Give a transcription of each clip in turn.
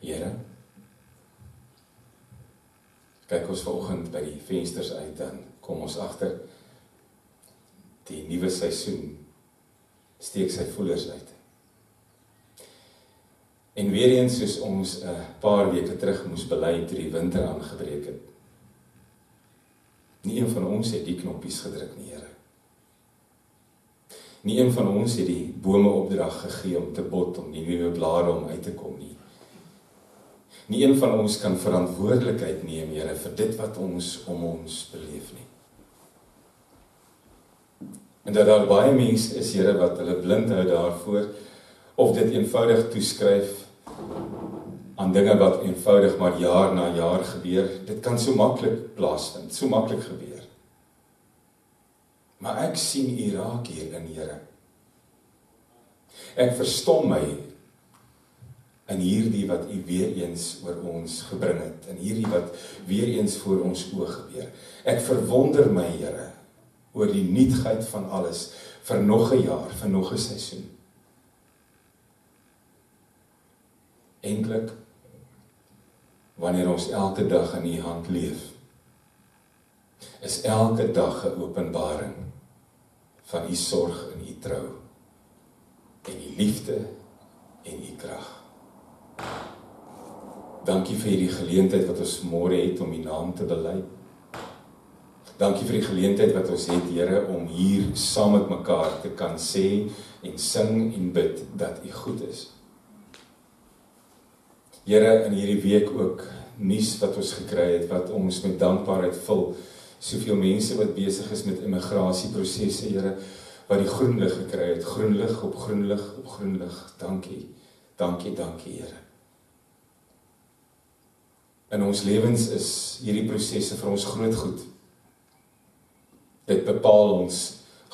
Here, kyk ons vanoggend by die vensters uit, dan kom ons agter die nuwe seisoen steek sy voelers uit. En weer eens soos ons 'n paar weke terug moes bely toe die winter aangebreek het. Nie een van ons het die knoppies gedruk nie, Here. Nie een van ons het die bome opdrag gegee om te bot, om die nuwe blare om uit te kom nie. Nie een van ons kan verantwoordelikheid neem, Here, vir dit wat ons om ons beleef nie. En dat daar baie mense is, Here, wat hulle blind hou daarvoor, of dit eenvoudig toeskryf aan dinge wat eenvoudig maar jaar na jaar gebeur. Dit kan so maklik plaasvind, so maklik gebeur. Maar ek sien U raak hierin, Here. Ek verstom my in hierdie wat U weer eens oor ons gebring het, in hierdie wat weer eens voor ons oë gebeur. Ek verwonder my, Here, oor die nuutheid van alles, vir nog 'n jaar, vir nog 'n seisoen. Eintlik, wanneer ons elke dag in U hand leef, is elke dag 'n openbaring van U sorg en U trou, en U liefde en U krag. Dankie vir hierdie geleentheid wat ons môre het om U naam te bely. Dankie vir die geleentheid wat ons het, Here, om hier saam met mekaar te kan sê en sing en bid dat U goed is. Here, in hierdie week ook nuus wat ons gekry het, wat ons met dankbaarheid vul. Soveel mense wat besig is met immigrasieprosesse, Here, wat die groen lig gekry het, groen lig op groen lig op groen lig. Dankie, dankie, dankie, Here. In ons lewens is hierdie prosesse vir ons groot goed. Dit bepaal ons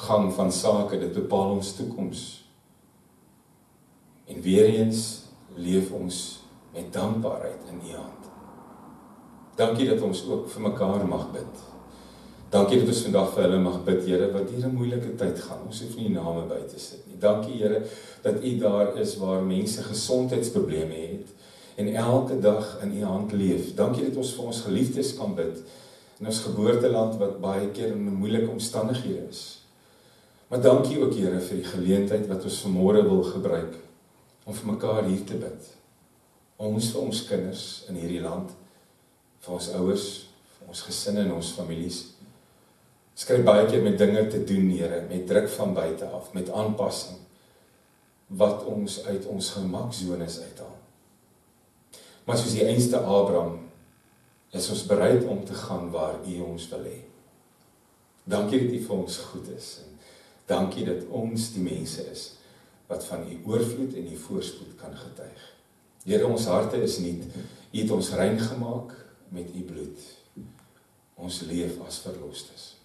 gang van sake, dit bepaal ons toekoms. En weer eens leef ons met dankbaarheid in U hand. Dankie dat ons ook vir mekaar mag bid. Dankie dat ons vandag vir hulle mag bid, Here, wat deur 'n moeilike tyd gaan. Ons hoef nie name by te sit nie. Dankie, Here, dat U daar is waar mense gesondheidsprobleme het en elke dag in U hand leef. Dankie dat ons vir ons geliefdes kan bid in ons geboorteland wat baie keer in moeilike omstandighede is. Maar dankie ook, Here, vir die geleentheid wat ons vanmôre wil gebruik om vir mekaar hier te bid. Ons vir ons kinders in hierdie land, vir ons ouers, vir ons gesinne en ons families. Ons kry baie keer met dinge te doen, Here, met druk van buite af, met aanpassing, wat ons uit ons gemaksones uithaal. Maar soos die einste Abraham, is ons bereid om te gaan waar U ons wil hê. Dankie dat U vir ons goed is, en dankie dat ons die mense is, wat van U oorvloed en U voorspoed kan getuig. Here, ons harte is nuut, U het ons rein gemaak met U bloed. Ons leef as verlostes.